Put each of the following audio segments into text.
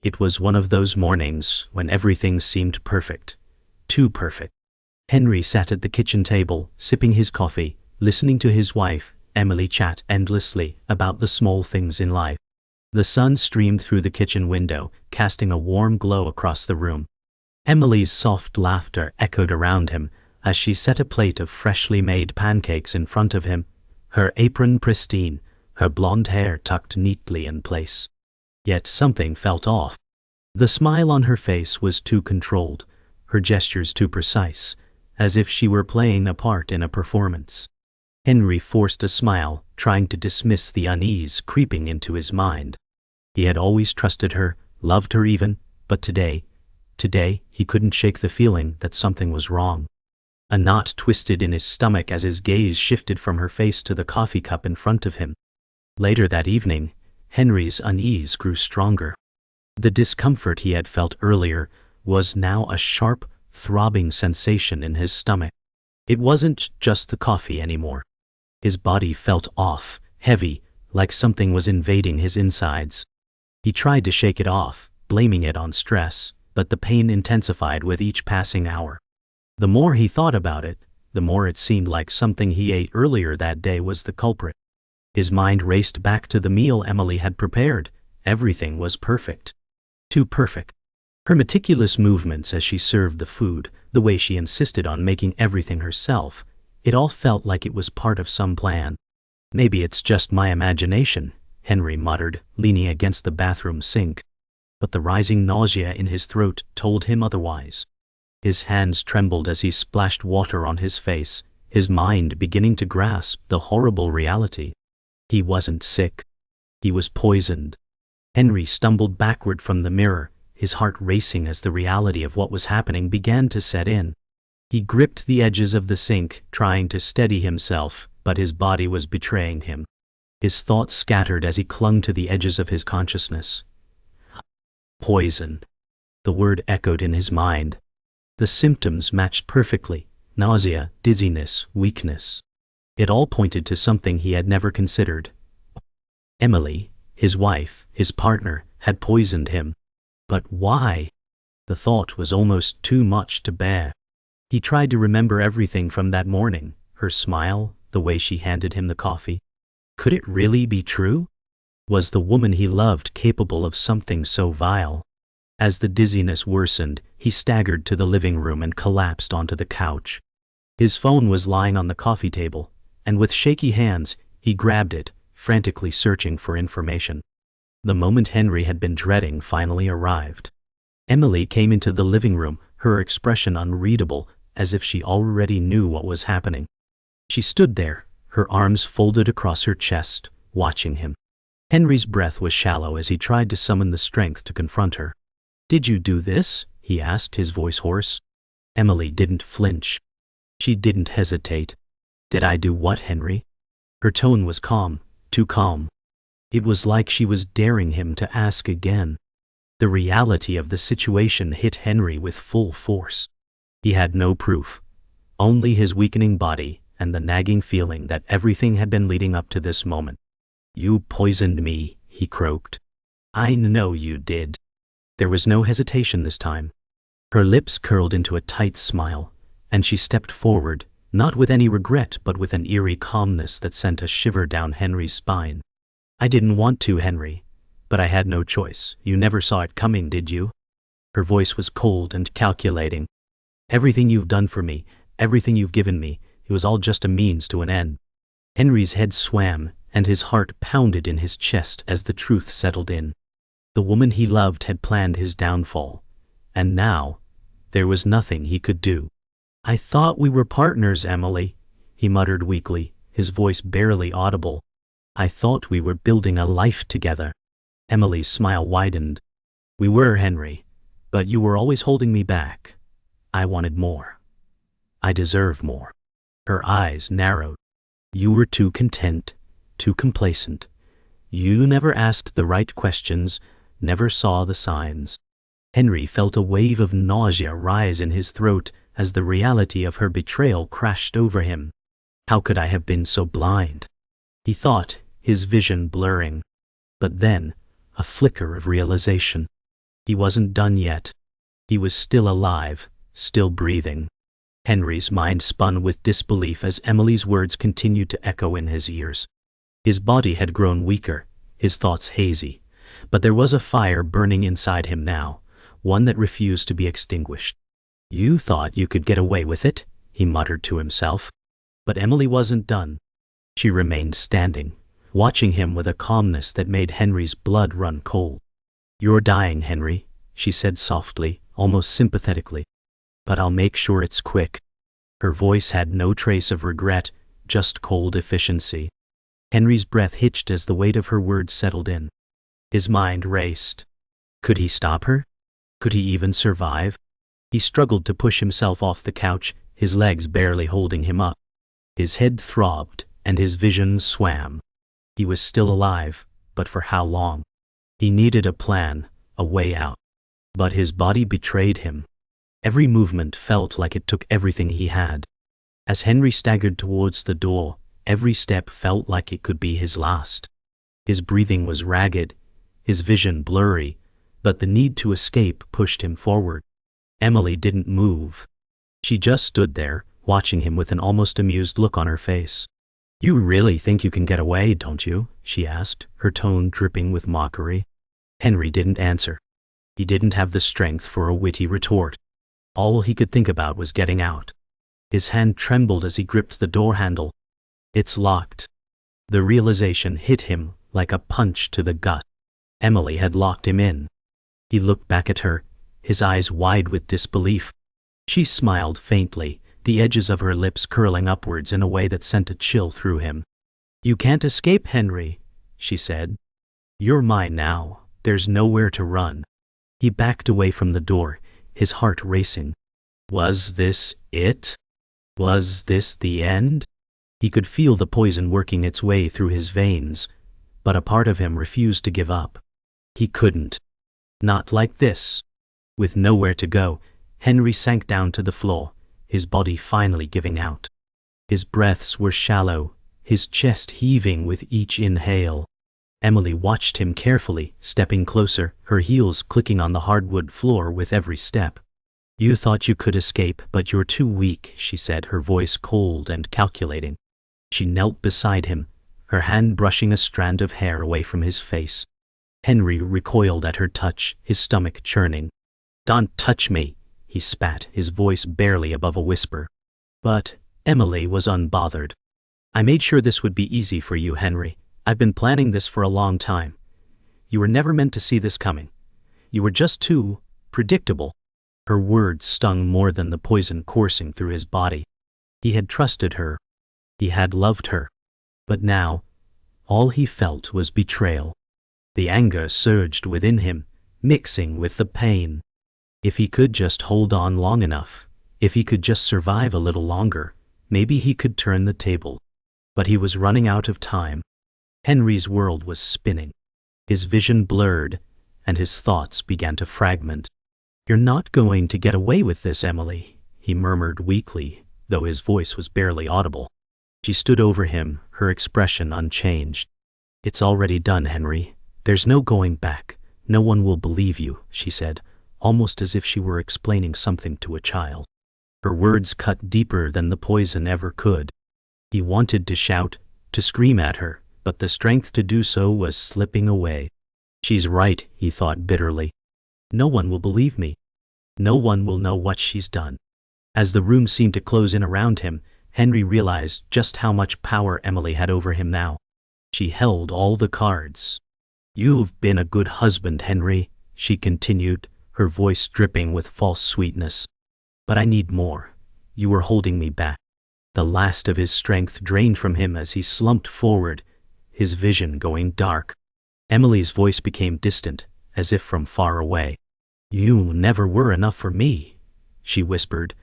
It was one of those mornings when everything seemed perfect. Too perfect. Henry sat at the kitchen table, sipping his coffee, listening to his wife, Emily, chat endlessly about the small things in life. The sun streamed through the kitchen window, casting a warm glow across the room. Emily's soft laughter echoed around him as she set a plate of freshly made pancakes in front of him, her apron pristine, her blonde hair tucked neatly in place. Yet something felt off. The smile on her face was too controlled, her gestures too precise, as if she were playing a part in a performance. Henry forced a smile, trying to dismiss the unease creeping into his mind. He had always trusted her, loved her even, but today he couldn't shake the feeling that something was wrong. A knot twisted in his stomach as his gaze shifted from her face to the coffee cup in front of him. Later that evening, Henry's unease grew stronger. The discomfort he had felt earlier was now a sharp, throbbing sensation in his stomach. It wasn't just the coffee anymore. His body felt off, heavy, like something was invading his insides. He tried to shake it off, blaming it on stress, but the pain intensified with each passing hour. The more he thought about it, the more it seemed like something he ate earlier that day was the culprit. His mind raced back to the meal Emily had prepared. Everything was perfect. Too perfect. Her meticulous movements as she served the food, the way she insisted on making everything herself, it all felt like it was part of some plan. Maybe it's just my imagination, Henry muttered, leaning against the bathroom sink. But the rising nausea in his throat told him otherwise. His hands trembled as he splashed water on his face, his mind beginning to grasp the horrible reality. He wasn't sick. He was poisoned. Henry stumbled backward from the mirror, his heart racing as the reality of what was happening began to set in. He gripped the edges of the sink, trying to steady himself, but his body was betraying him. His thoughts scattered as he clung to the edges of his consciousness. Poison. The word echoed in his mind. The symptoms matched perfectly: nausea, dizziness, weakness. It all pointed to something he had never considered. Emily, his wife, his partner, had poisoned him. But why? The thought was almost too much to bear. He tried to remember everything from that morning, her smile, the way she handed him the coffee. Could it really be true? Was the woman he loved capable of something so vile? As the dizziness worsened, he staggered to the living room and collapsed onto the couch. His phone was lying on the coffee table, and with shaky hands, he grabbed it, frantically searching for information. The moment Henry had been dreading finally arrived. Emily came into the living room, her expression unreadable, as if she already knew what was happening. She stood there, her arms folded across her chest, watching him. Henry's breath was shallow as he tried to summon the strength to confront her. "Did you do this?" he asked, his voice hoarse. Emily didn't flinch. She didn't hesitate. "Did I do what, Henry?" Her tone was calm, too calm. It was like she was daring him to ask again. The reality of the situation hit Henry with full force. He had no proof, only his weakening body and the nagging feeling that everything had been leading up to this moment. "You poisoned me," he croaked. "I know you did." There was no hesitation this time. Her lips curled into a tight smile, and she stepped forward, not with any regret but with an eerie calmness that sent a shiver down Henry's spine. "I didn't want to, Henry, but I had no choice. You never saw it coming, did you?" Her voice was cold and calculating. "Everything you've done for me, everything you've given me, it was all just a means to an end." Henry's head swam, and his heart pounded in his chest as the truth settled in. The woman he loved had planned his downfall, and now, there was nothing he could do. "I thought we were partners, Emily," he muttered weakly, his voice barely audible. "I thought we were building a life together." Emily's smile widened. "We were, Henry, but you were always holding me back. I wanted more. I deserve more." Her eyes narrowed. "You were too content, too complacent. You never asked the right questions, never saw the signs." Henry felt a wave of nausea rise in his throat as the reality of her betrayal crashed over him. How could I have been so blind? He thought, his vision blurring. But then, a flicker of realization. He wasn't done yet. He was still alive, still breathing. Henry's mind spun with disbelief as Emily's words continued to echo in his ears. His body had grown weaker, his thoughts hazy, but there was a fire burning inside him now, one that refused to be extinguished. "You thought you could get away with it?" he muttered to himself. But Emily wasn't done. She remained standing, watching him with a calmness that made Henry's blood run cold. "You're dying, Henry," she said softly, almost sympathetically. "But I'll make sure it's quick." Her voice had no trace of regret, just cold efficiency. Henry's breath hitched as the weight of her words settled in. His mind raced. Could he stop her? Could he even survive? He struggled to push himself off the couch, his legs barely holding him up. His head throbbed, and his vision swam. He was still alive, but for how long? He needed a plan, a way out. But his body betrayed him. Every movement felt like it took everything he had. As Henry staggered towards the door, every step felt like it could be his last. His breathing was ragged, his vision blurry, but the need to escape pushed him forward. Emily didn't move. She just stood there, watching him with an almost amused look on her face. "You really think you can get away, don't you?" she asked, her tone dripping with mockery. Henry didn't answer. He didn't have the strength for a witty retort. All he could think about was getting out. His hand trembled as he gripped the door handle. "It's locked." The realization hit him like a punch to the gut. Emily had locked him in. He looked back at her, his eyes wide with disbelief. She smiled faintly, the edges of her lips curling upwards in a way that sent a chill through him. "You can't escape, Henry," she said. "You're mine now. There's nowhere to run." He backed away from the door, his heart racing. Was this it? Was this the end? He could feel the poison working its way through his veins, but a part of him refused to give up. He couldn't. Not like this. With nowhere to go, Henry sank down to the floor, his body finally giving out. His breaths were shallow, his chest heaving with each inhale. Emily watched him carefully, stepping closer, her heels clicking on the hardwood floor with every step. "You thought you could escape, but you're too weak," she said, her voice cold and calculating. She knelt beside him, her hand brushing a strand of hair away from his face. Henry recoiled at her touch, his stomach churning. "Don't touch me," he spat, his voice barely above a whisper. But Emily was unbothered. "I made sure this would be easy for you, Henry. I've been planning this for a long time. You were never meant to see this coming. You were just too predictable." Her words stung more than the poison coursing through his body. He had trusted her. He had loved her. But now, all he felt was betrayal. The anger surged within him, mixing with the pain. If he could just hold on long enough, if he could just survive a little longer, maybe he could turn the table. But he was running out of time. Henry's world was spinning. His vision blurred, and his thoughts began to fragment. "You're not going to get away with this, Emily," he murmured weakly, though his voice was barely audible. She stood over him, her expression unchanged. "It's already done, Henry. There's no going back. No one will believe you," she said, almost as if she were explaining something to a child. Her words cut deeper than the poison ever could. He wanted to shout, to scream at her, but the strength to do so was slipping away. "She's right," he thought bitterly. "No one will believe me. No one will know what she's done." As the room seemed to close in around him, Henry realized just how much power Emily had over him now. She held all the cards. "You've been a good husband, Henry," she continued, her voice dripping with false sweetness. "But I need more. You were holding me back." The last of his strength drained from him as he slumped forward, his vision going dark. Emily's voice became distant, as if from far away. "You never were enough for me," she whispered,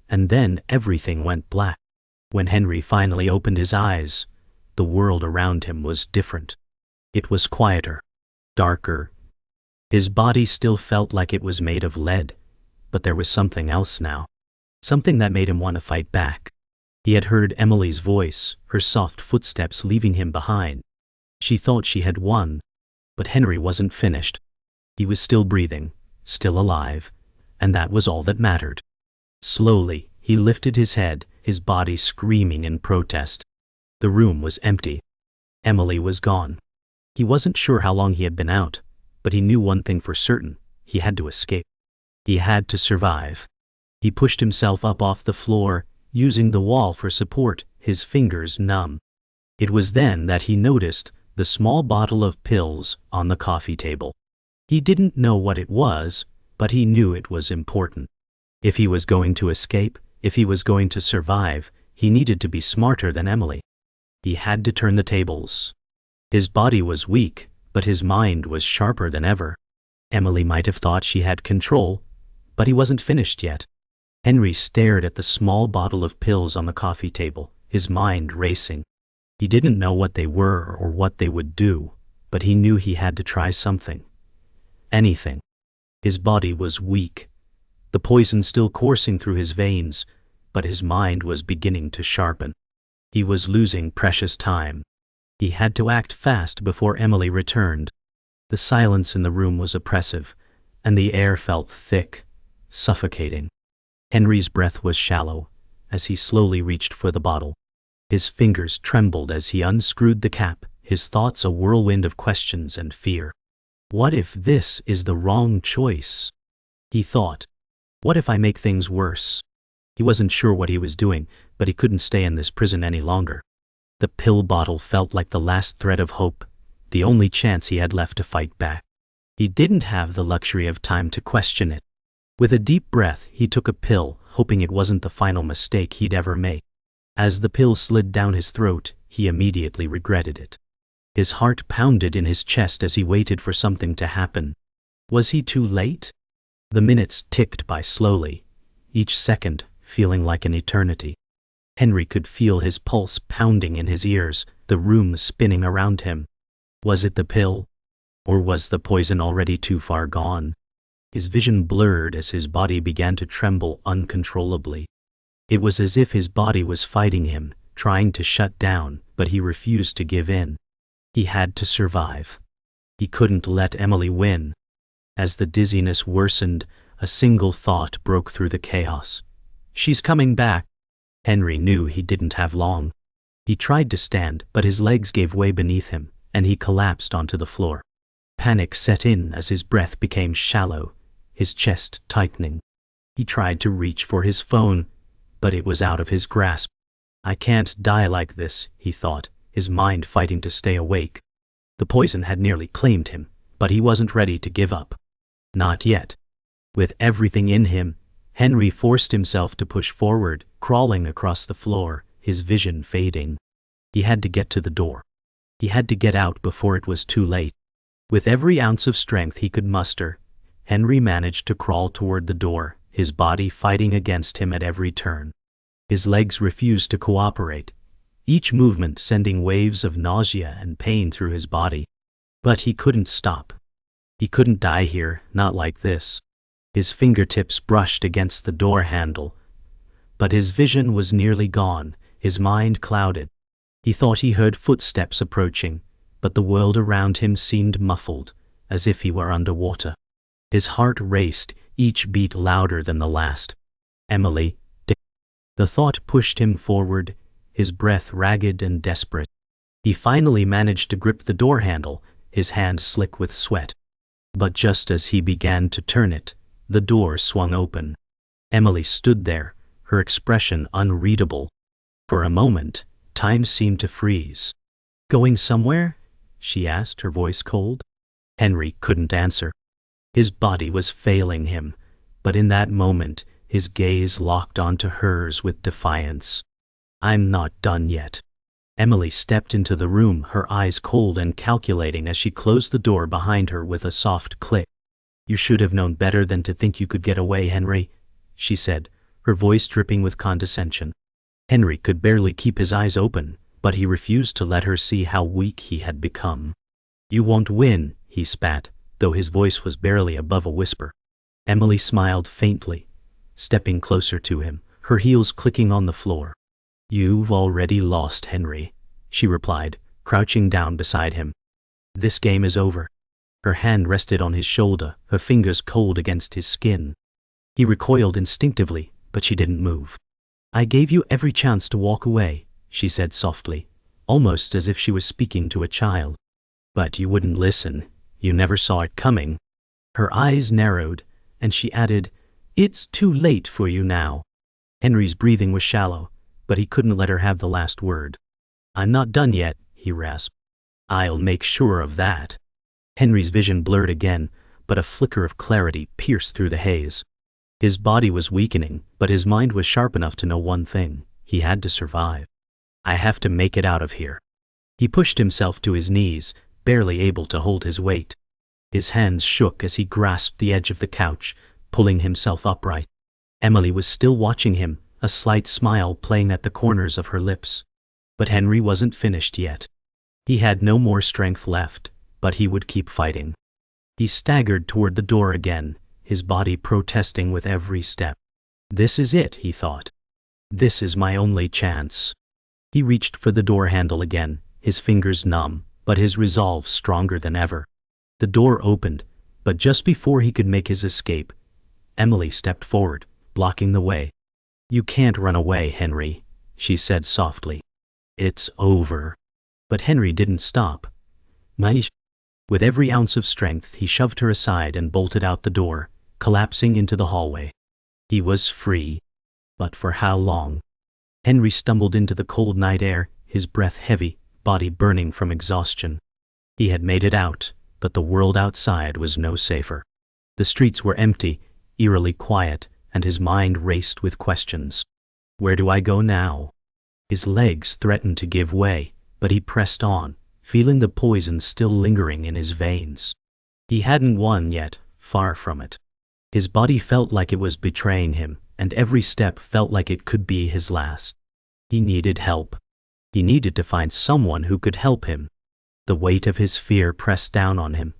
and then everything went black. When Henry finally opened his eyes, the world around him was different. It was quieter, darker. His body still felt like it was made of lead, but there was something else now. Something that made him want to fight back. He had heard Emily's voice, her soft footsteps leaving him behind. She thought she had won, but Henry wasn't finished. He was still breathing, still alive, and that was all that mattered. Slowly, he lifted his head, his body screaming in protest. The room was empty. Emily was gone. He wasn't sure how long he had been out, but he knew one thing for certain: he had to escape. He had to survive. He pushed himself up off the floor, using the wall for support, his fingers numb. It was then that he noticed the small bottle of pills on the coffee table. He didn't know what it was, but he knew it was important. If he was going to escape, if he was going to survive, he needed to be smarter than Emily. He had to turn the tables. His body was weak, but his mind was sharper than ever. Emily might have thought she had control, but he wasn't finished yet. Henry stared at the small bottle of pills on the coffee table, his mind racing. He didn't know what they were or what they would do, but he knew he had to try something. Anything. His body was weak, the poison still coursing through his veins, but his mind was beginning to sharpen. He was losing precious time. He had to act fast before Emily returned. The silence in the room was oppressive, and the air felt thick, suffocating. Henry's breath was shallow as he slowly reached for the bottle. His fingers trembled as he unscrewed the cap, his thoughts a whirlwind of questions and fear. What if this is the wrong choice? He thought. What if I make things worse? He wasn't sure what he was doing, but he couldn't stay in this prison any longer. The pill bottle felt like the last thread of hope, the only chance he had left to fight back. He didn't have the luxury of time to question it. With a deep breath, he took a pill, hoping it wasn't the final mistake he'd ever make. As the pill slid down his throat, he immediately regretted it. His heart pounded in his chest as he waited for something to happen. Was he too late? The minutes ticked by slowly, each second feeling like an eternity. Henry could feel his pulse pounding in his ears, the room spinning around him. Was it the pill? Or was the poison already too far gone? His vision blurred as his body began to tremble uncontrollably. It was as if his body was fighting him, trying to shut down, but he refused to give in. He had to survive. He couldn't let Emily win. As the dizziness worsened, a single thought broke through the chaos. She's coming back. Henry knew he didn't have long. He tried to stand, but his legs gave way beneath him, and he collapsed onto the floor. Panic set in as his breath became shallow, his chest tightening. He tried to reach for his phone, but it was out of his grasp. I can't die like this, he thought, his mind fighting to stay awake. The poison had nearly claimed him, but he wasn't ready to give up. Not yet. With everything in him, Henry forced himself to push forward, crawling across the floor, his vision fading. He had to get to the door. He had to get out before it was too late. With every ounce of strength he could muster, Henry managed to crawl toward the door, his body fighting against him at every turn. His legs refused to cooperate, each movement sending waves of nausea and pain through his body. But he couldn't stop. He couldn't die here, not like this. His fingertips brushed against the door handle, but his vision was nearly gone, his mind clouded. He thought he heard footsteps approaching, but the world around him seemed muffled, as if he were underwater. His heart raced, each beat louder than the last. Emily. The thought pushed him forward, his breath ragged and desperate. He finally managed to grip the door handle, his hand slick with sweat. But just as he began to turn it, the door swung open. Emily stood there, her expression unreadable. For a moment, time seemed to freeze. Going somewhere? She asked, her voice cold. Henry couldn't answer. His body was failing him, but in that moment, his gaze locked onto hers with defiance. I'm not done yet. Emily stepped into the room, her eyes cold and calculating as she closed the door behind her with a soft click. You should have known better than to think you could get away, Henry, she said, her voice dripping with condescension. Henry could barely keep his eyes open, but he refused to let her see how weak he had become. You won't win, he spat, though his voice was barely above a whisper. Emily smiled faintly, stepping closer to him, her heels clicking on the floor. You've already lost, Henry, she replied, crouching down beside him. This game is over. Her hand rested on his shoulder, her fingers cold against his skin. He recoiled instinctively, but she didn't move. "I gave you every chance to walk away," she said softly, almost as if she was speaking to a child. "But you wouldn't listen. You never saw it coming." Her eyes narrowed, and she added, "It's too late for you now." Henry's breathing was shallow, but he couldn't let her have the last word. "I'm not done yet," he rasped. "I'll make sure of that." Henry's vision blurred again, but a flicker of clarity pierced through the haze. His body was weakening, but his mind was sharp enough to know one thing: he had to survive. "I have to make it out of here." He pushed himself to his knees, barely able to hold his weight. His hands shook as he grasped the edge of the couch, pulling himself upright. Emily was still watching him, a slight smile playing at the corners of her lips. But Henry wasn't finished yet. He had no more strength left, but he would keep fighting. He staggered toward the door again, his body protesting with every step. "This is it," he thought. "This is my only chance." He reached for the door handle again, his fingers numb, but his resolve stronger than ever. The door opened, but just before he could make his escape, Emily stepped forward, blocking the way. "You can't run away, Henry," she said softly. "It's over." But Henry didn't stop. With every ounce of strength, he shoved her aside and bolted out the door, collapsing into the hallway. He was free. But for how long? Henry stumbled into the cold night air, his breath heavy, body burning from exhaustion. He had made it out, but the world outside was no safer. The streets were empty, eerily quiet, and his mind raced with questions. Where do I go now? His legs threatened to give way, but he pressed on, feeling the poison still lingering in his veins. He hadn't won yet, far from it. His body felt like it was betraying him, and every step felt like it could be his last. He needed help. He needed to find someone who could help him. The weight of his fear pressed down on him.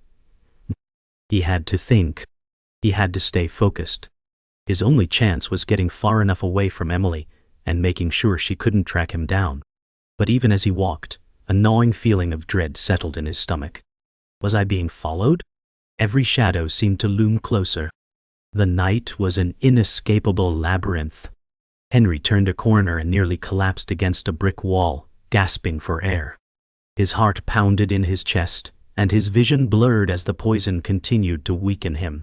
He had to think. He had to stay focused. His only chance was getting far enough away from Emily and making sure she couldn't track him down. But even as he walked, a gnawing feeling of dread settled in his stomach. Was I being followed? Every shadow seemed to loom closer. The night was an inescapable labyrinth. Henry turned a corner and nearly collapsed against a brick wall, gasping for air. His heart pounded in his chest, and his vision blurred as the poison continued to weaken him.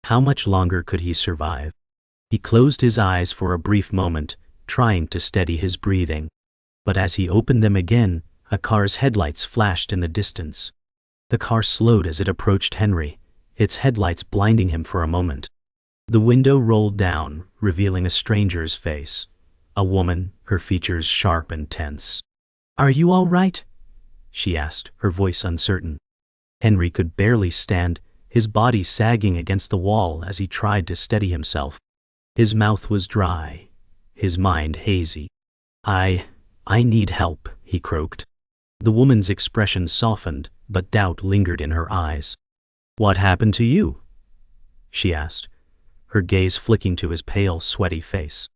How much longer could he survive? He closed his eyes for a brief moment, trying to steady his breathing. But as he opened them again, a car's headlights flashed in the distance. The car slowed as it approached Henry, its headlights blinding him for a moment. The window rolled down, revealing a stranger's face. A woman, her features sharp and tense. "Are you all right?" she asked, her voice uncertain. Henry could barely stand, his body sagging against the wall as he tried to steady himself. His mouth was dry, his mind hazy. I need help," he croaked. The woman's expression softened, but doubt lingered in her eyes. "What happened to you?" she asked, her gaze flicking to his pale, sweaty face.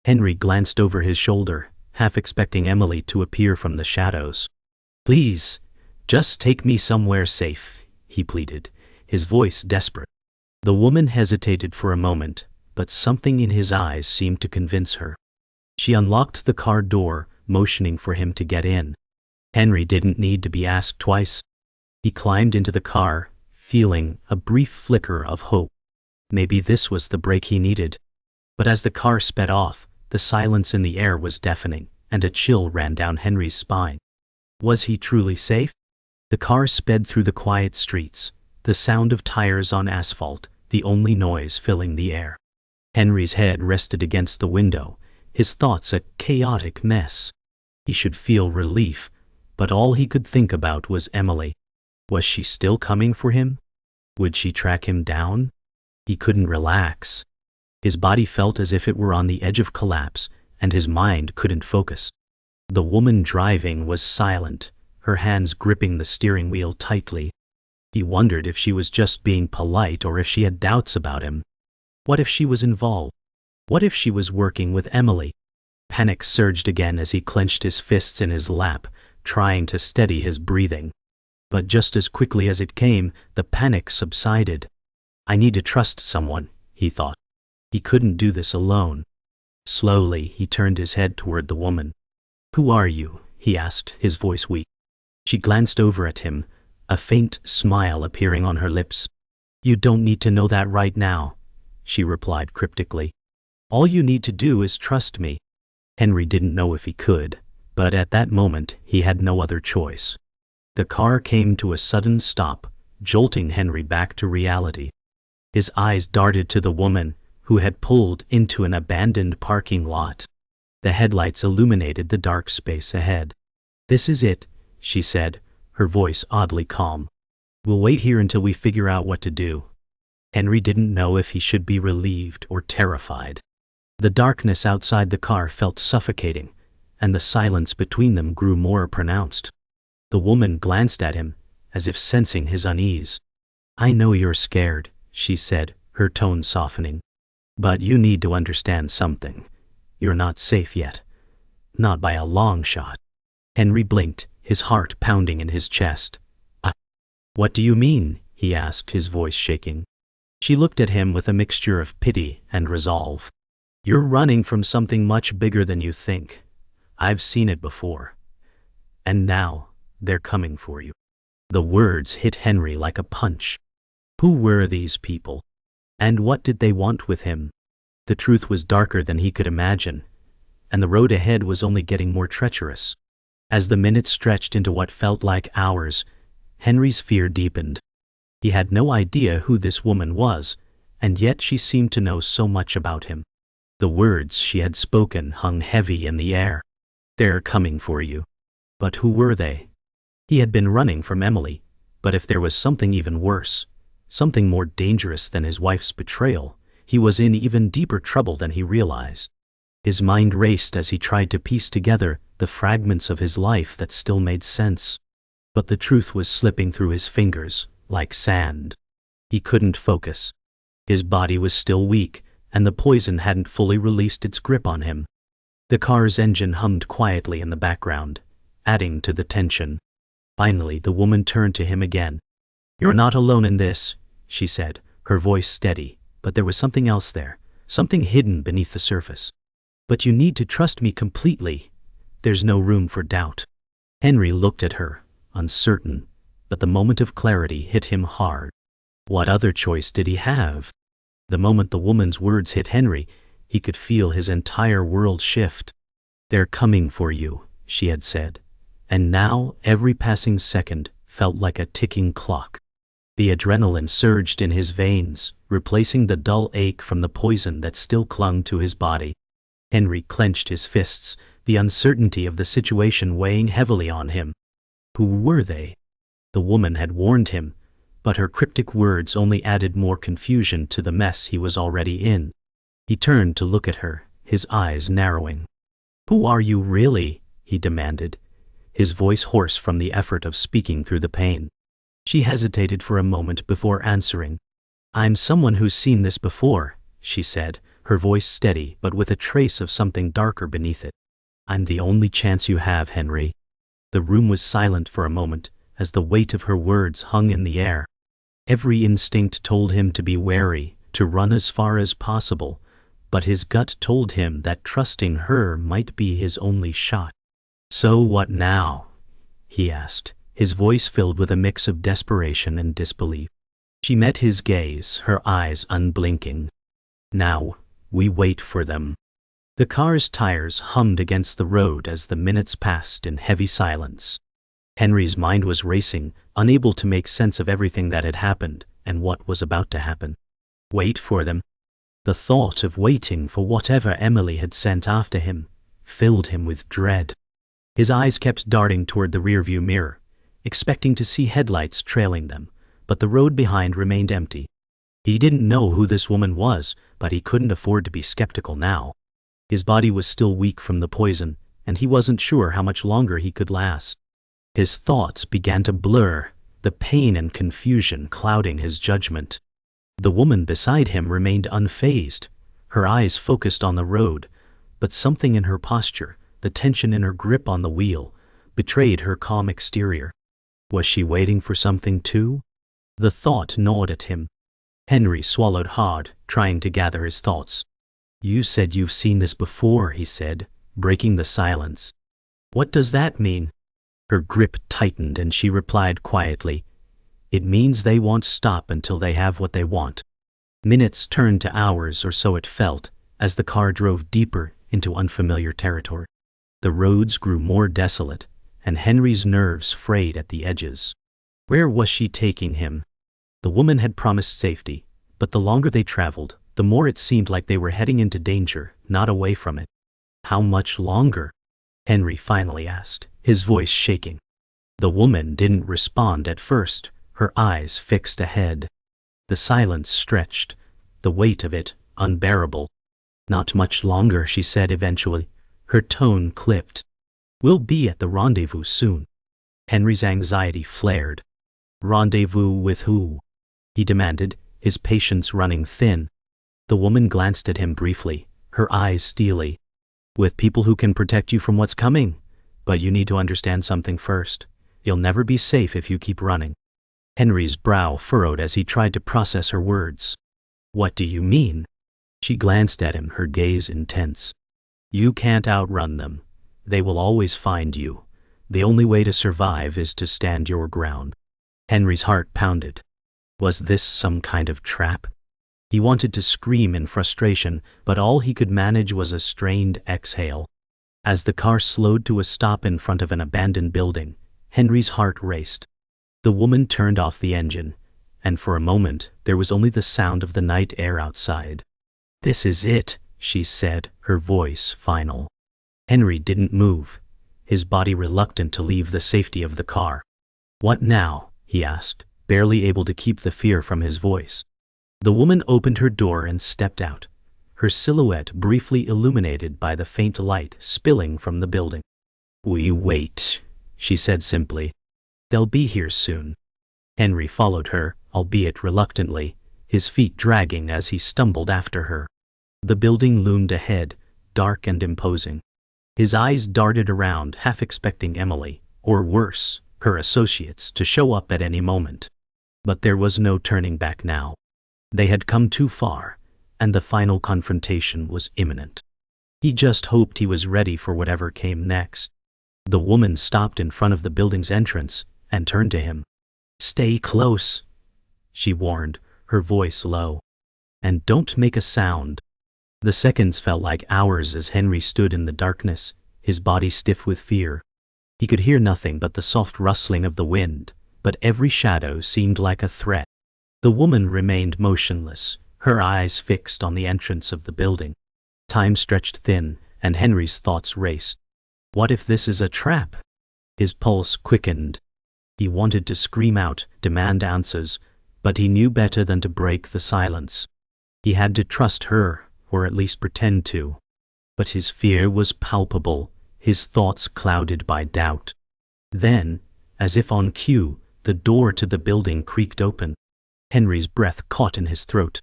Henry glanced over his shoulder, half expecting Emily to appear from the shadows. "Please, just take me somewhere safe," he pleaded, his voice desperate. The woman hesitated for a moment, but something in his eyes seemed to convince her. She unlocked the car door, motioning for him to get in. Henry didn't need to be asked twice. He climbed into the car, feeling a brief flicker of hope. Maybe this was the break he needed. But as the car sped off, the silence in the air was deafening, and a chill ran down Henry's spine. Was he truly safe? The car sped through the quiet streets, the sound of tires on asphalt, the only noise filling the air. Henry's head rested against the window, his thoughts a chaotic mess. He should feel relief, but all he could think about was Emily. Was she still coming for him? Would she track him down? He couldn't relax. His body felt as if it were on the edge of collapse, and his mind couldn't focus. The woman driving was silent, her hands gripping the steering wheel tightly. He wondered if she was just being polite or if she had doubts about him. What if she was involved? What if she was working with Emily? Panic surged again as he clenched his fists in his lap, trying to steady his breathing. But just as quickly as it came, the panic subsided. I need to trust someone, he thought. He couldn't do this alone. Slowly, he turned his head toward the woman. Who are you? He asked, his voice weak. She glanced over at him, a faint smile appearing on her lips. You don't need to know that right now, she replied cryptically. All you need to do is trust me. Henry didn't know if he could, but at that moment he had no other choice. The car came to a sudden stop, jolting Henry back to reality. His eyes darted to the woman, who had pulled into an abandoned parking lot. The headlights illuminated the dark space ahead. This is it, she said, her voice oddly calm. We'll wait here until we figure out what to do. Henry didn't know if he should be relieved or terrified. The darkness outside the car felt suffocating, and the silence between them grew more pronounced. The woman glanced at him, as if sensing his unease. I know you're scared, she said, her tone softening. But you need to understand something. You're not safe yet. Not by a long shot. Henry blinked, his heart pounding in his chest. What do you mean? He asked, his voice shaking. She looked at him with a mixture of pity and resolve. You're running from something much bigger than you think. I've seen it before. And now, they're coming for you. The words hit Henry like a punch. Who were these people? And what did they want with him? The truth was darker than he could imagine, and the road ahead was only getting more treacherous. As the minutes stretched into what felt like hours, Henry's fear deepened. He had no idea who this woman was, and yet she seemed to know so much about him. The words she had spoken hung heavy in the air. They're coming for you. But who were they? He had been running from Emily, but if there was something even worse, something more dangerous than his wife's betrayal, he was in even deeper trouble than he realized. His mind raced as he tried to piece together the fragments of his life that still made sense. But the truth was slipping through his fingers, like sand. He couldn't focus. His body was still weak, and the poison hadn't fully released its grip on him. The car's engine hummed quietly in the background, adding to the tension. Finally, the woman turned to him again. You're not alone in this, she said, her voice steady, but there was something else there, something hidden beneath the surface. But you need to trust me completely. There's no room for doubt. Henry looked at her, uncertain, but the moment of clarity hit him hard. What other choice did he have? The moment the woman's words hit Henry, he could feel his entire world shift. They're coming for you, she had said, and now every passing second felt like a ticking clock. The adrenaline surged in his veins, replacing the dull ache from the poison that still clung to his body. Henry clenched his fists, the uncertainty of the situation weighing heavily on him. Who were they? The woman had warned him, but her cryptic words only added more confusion to the mess he was already in. He turned to look at her, his eyes narrowing. Who are you really? He demanded, his voice hoarse from the effort of speaking through the pain. She hesitated for a moment before answering. I'm someone who's seen this before, she said, her voice steady but with a trace of something darker beneath it. I'm the only chance you have, Henry. The room was silent for a moment, as the weight of her words hung in the air. Every instinct told him to be wary, to run as far as possible, but his gut told him that trusting her might be his only shot. So what now? He asked, his voice filled with a mix of desperation and disbelief. She met his gaze, her eyes unblinking. Now, we wait for them. The car's tires hummed against the road as the minutes passed in heavy silence. Henry's mind was racing, unable to make sense of everything that had happened and what was about to happen. Wait for them. The thought of waiting for whatever Emily had sent after him filled him with dread. His eyes kept darting toward the rearview mirror, expecting to see headlights trailing them, but the road behind remained empty. He didn't know who this woman was, but he couldn't afford to be skeptical now. His body was still weak from the poison, and he wasn't sure how much longer he could last. His thoughts began to blur, the pain and confusion clouding his judgment. The woman beside him remained unfazed, her eyes focused on the road, but something in her posture, the tension in her grip on the wheel, betrayed her calm exterior. Was she waiting for something too? The thought gnawed at him. Henry swallowed hard, trying to gather his thoughts. You said you've seen this before, he said, breaking the silence. What does that mean? Her grip tightened and she replied quietly, It means they won't stop until they have what they want. Minutes turned to hours, or so it felt, as the car drove deeper into unfamiliar territory. The roads grew more desolate, and Henry's nerves frayed at the edges. Where was she taking him? The woman had promised safety, but the longer they traveled, the more it seemed like they were heading into danger, not away from it. How much longer? Henry finally asked, his voice shaking. The woman didn't respond at first, her eyes fixed ahead. The silence stretched, the weight of it unbearable. Not much longer, she said eventually, her tone clipped. We'll be at the rendezvous soon. Henry's anxiety flared. Rendezvous with who? He demanded, his patience running thin. The woman glanced at him briefly, her eyes steely. With people who can protect you from what's coming. But you need to understand something first. You'll never be safe if you keep running. Henry's brow furrowed as he tried to process her words. What do you mean? She glanced at him, her gaze intense. You can't outrun them. They will always find you. The only way to survive is to stand your ground. Henry's heart pounded. Was this some kind of trap? He wanted to scream in frustration, but all he could manage was a strained exhale. As the car slowed to a stop in front of an abandoned building, Henry's heart raced. The woman turned off the engine, and for a moment there was only the sound of the night air outside. This is it, she said, her voice final. Henry didn't move, his body reluctant to leave the safety of the car. What now? He asked, barely able to keep the fear from his voice. The woman opened her door and stepped out, her silhouette briefly illuminated by the faint light spilling from the building. We wait, she said simply. They'll be here soon. Henry followed her, albeit reluctantly, his feet dragging as he stumbled after her. The building loomed ahead, dark and imposing. His eyes darted around, half expecting Emily, or worse, her associates, to show up at any moment. But there was no turning back now. They had come too far, and the final confrontation was imminent. He just hoped he was ready for whatever came next. The woman stopped in front of the building's entrance and turned to him. Stay close, she warned, her voice low. And don't make a sound. The seconds felt like hours as Henry stood in the darkness, his body stiff with fear. He could hear nothing but the soft rustling of the wind, but every shadow seemed like a threat. The woman remained motionless, her eyes fixed on the entrance of the building. Time stretched thin, and Henry's thoughts raced. What if this is a trap? His pulse quickened. He wanted to scream out, demand answers, but he knew better than to break the silence. He had to trust her, or at least pretend to. But his fear was palpable, his thoughts clouded by doubt. Then, as if on cue, the door to the building creaked open. Henry's breath caught in his throat.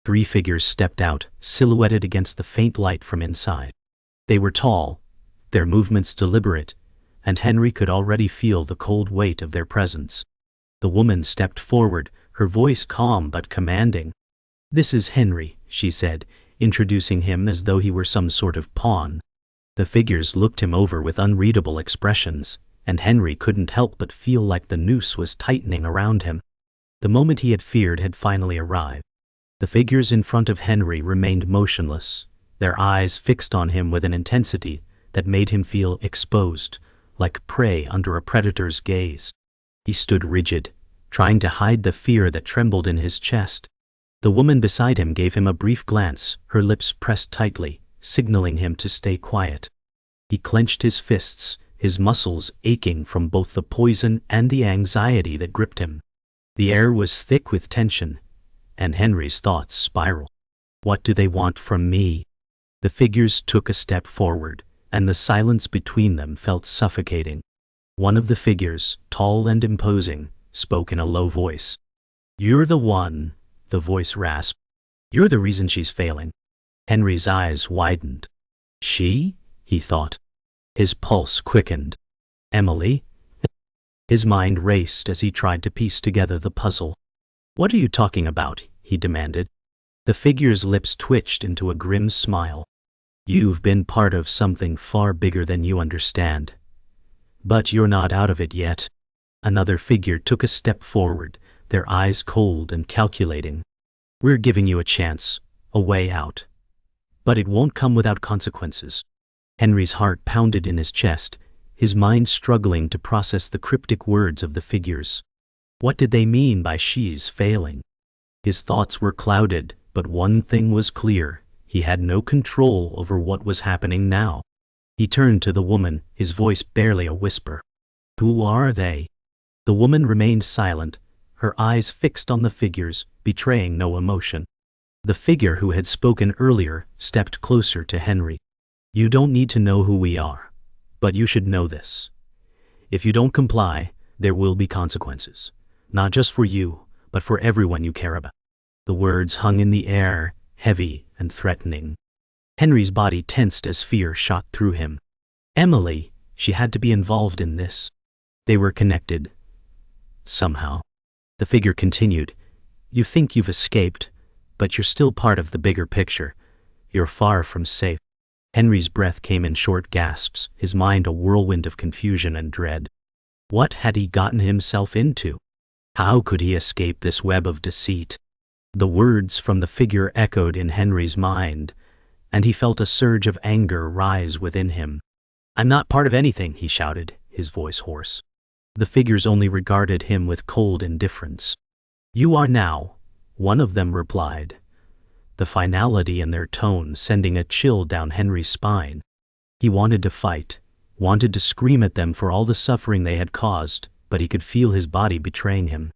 3 figures stepped out, silhouetted against the faint light from inside. They were tall, their movements deliberate, and Henry could already feel the cold weight of their presence. The woman stepped forward, her voice calm but commanding. This is Henry, she said, introducing him as though he were some sort of pawn. The figures looked him over with unreadable expressions, and Henry couldn't help but feel like the noose was tightening around him. The moment he had feared had finally arrived. The figures in front of Henry remained motionless, their eyes fixed on him with an intensity that made him feel exposed, like prey under a predator's gaze. He stood rigid, trying to hide the fear that trembled in his chest. The woman beside him gave him a brief glance, her lips pressed tightly, signaling him to stay quiet. He clenched his fists, his muscles aching from both the poison and the anxiety that gripped him. The air was thick with tension, and Henry's thoughts spiraled. What do they want from me? The figures took a step forward, and the silence between them felt suffocating. One of the figures, tall and imposing, spoke in a low voice. You're the one, the voice rasped. You're the reason she's failing. Henry's eyes widened. She? He thought. His pulse quickened. Emily? His mind raced as he tried to piece together the puzzle. "What are you talking about?" he demanded. The figure's lips twitched into a grim smile. "You've been part of something far bigger than you understand. But you're not out of it yet." Another figure took a step forward, their eyes cold and calculating. "We're giving you a chance, a way out. But it won't come without consequences." Henry's heart pounded in his chest, his mind struggling to process the cryptic words of the figures. What did they mean by "she's failing"? His thoughts were clouded, but one thing was clear: he had no control over what was happening now. He turned to the woman, his voice barely a whisper. "Who are they?" The woman remained silent, her eyes fixed on the figures, betraying no emotion. The figure who had spoken earlier stepped closer to Henry. "You don't need to know who we are, but you should know this. If you don't comply, there will be consequences. Not just for you, but for everyone you care about." The words hung in the air, heavy and threatening. Henry's body tensed as fear shot through him. Emily, she had to be involved in this. They were connected. Somehow. The figure continued. "You think you've escaped, but you're still part of the bigger picture. You're far from safe." Henry's breath came in short gasps, his mind a whirlwind of confusion and dread. What had he gotten himself into? How could he escape this web of deceit? The words from the figure echoed in Henry's mind, and he felt a surge of anger rise within him. "I'm not part of anything," he shouted, his voice hoarse. The figures only regarded him with cold indifference. "You are now," one of them replied, the finality in their tone sending a chill down Henry's spine. He wanted to fight, wanted to scream at them for all the suffering they had caused, but he could feel his body betraying him.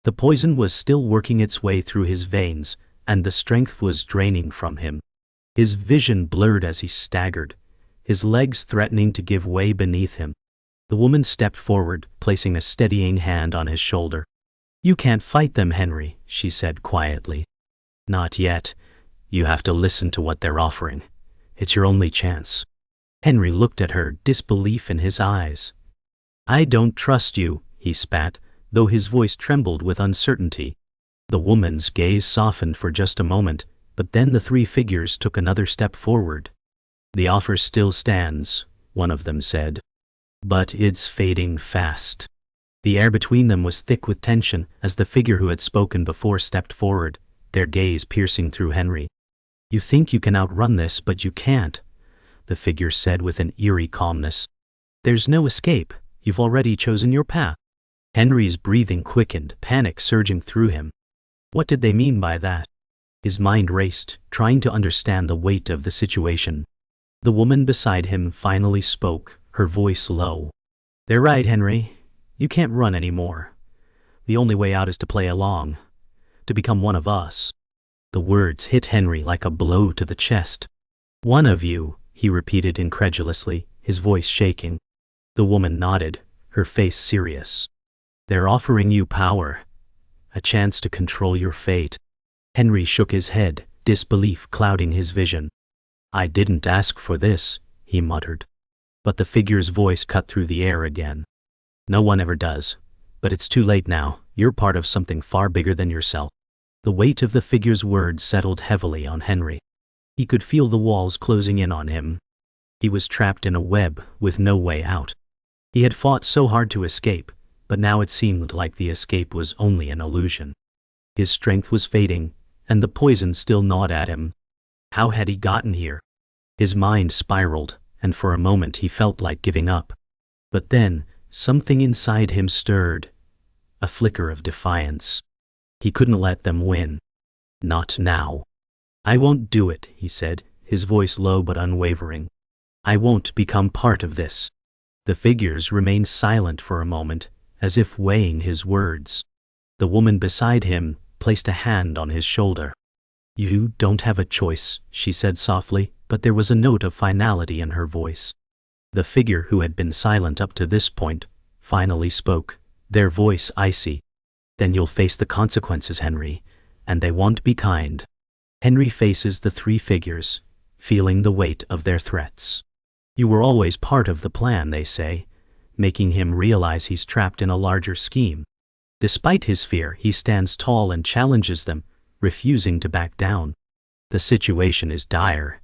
The poison was still working its way through his veins, and the strength was draining from him. His vision blurred as he staggered, his legs threatening to give way beneath him. The woman stepped forward, placing a steadying hand on his shoulder. "You can't fight them, Henry," she said quietly. "Not yet. You have to listen to what they're offering. It's your only chance." Henry looked at her, disbelief in his eyes. "I don't trust you," he spat, though his voice trembled with uncertainty. The woman's gaze softened for just a moment, but then the three figures took another step forward. "The offer still stands," one of them said. "But it's fading fast." The air between them was thick with tension as the figure who had spoken before stepped forward, their gaze piercing through Henry. "You think you can outrun this, but you can't," the figure said with an eerie calmness. "There's no escape. You've already chosen your path." Henry's breathing quickened, panic surging through him. What did they mean by that? His mind raced, trying to understand the weight of the situation. The woman beside him finally spoke, her voice low. "They're right, Henry. You can't run anymore. The only way out is to play along, to become one of us." The words hit Henry like a blow to the chest. "One of you," he repeated incredulously, his voice shaking. The woman nodded, her face serious. "They're offering you power, a chance to control your fate." Henry shook his head, disbelief clouding his vision. "I didn't ask for this," he muttered. But the figure's voice cut through the air again. "No one ever does. But it's too late now. You're part of something far bigger than yourself." The weight of the figure's words settled heavily on Henry. He could feel the walls closing in on him. He was trapped in a web with no way out. He had fought so hard to escape, but now it seemed like the escape was only an illusion. His strength was fading, and the poison still gnawed at him. How had he gotten here? His mind spiraled, and for a moment he felt like giving up. But then, something inside him stirred. A flicker of defiance. He couldn't let them win. Not now. "I won't do it," he said, his voice low but unwavering. "I won't become part of this." The figures remained silent for a moment, as if weighing his words. The woman beside him placed a hand on his shoulder. "You don't have a choice," she said softly, but there was a note of finality in her voice. The figure who had been silent up to this point finally spoke, their voice icy. "Then you'll face the consequences, Henry, and they won't be kind." Henry faces the three figures, feeling the weight of their threats. "You were always part of the plan," they say. making him realize he's trapped in a larger scheme. Despite his fear, he stands tall and challenges them, refusing to back down. The situation is dire,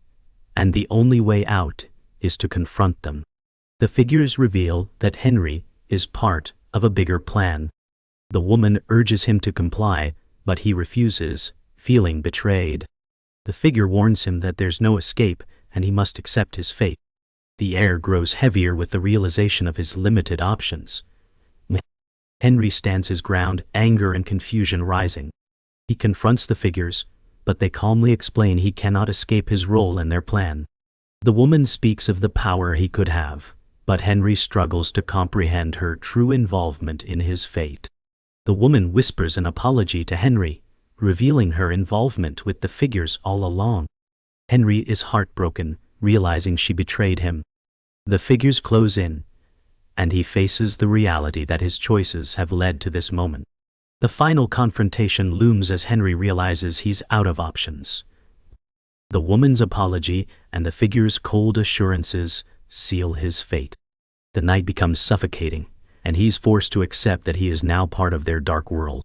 and the only way out is to confront them. The figures reveal that Henry is part of a bigger plan. The woman urges him to comply, but he refuses, feeling betrayed. The figure warns him that there's no escape and he must accept his fate. The air grows heavier with the realization of his limited options. Henry stands his ground, anger and confusion rising. He confronts the figures, but they calmly explain he cannot escape his role in their plan. The woman speaks of the power he could have, but Henry struggles to comprehend her true involvement in his fate. The woman whispers an apology to Henry, revealing her involvement with the figures all along. Henry is heartbroken, realizing she betrayed him. The figures close in, and he faces the reality that his choices have led to this moment. The final confrontation looms as Henry realizes he's out of options. The woman's apology and the figure's cold assurances seal his fate. The night becomes suffocating, and he's forced to accept that he is now part of their dark world.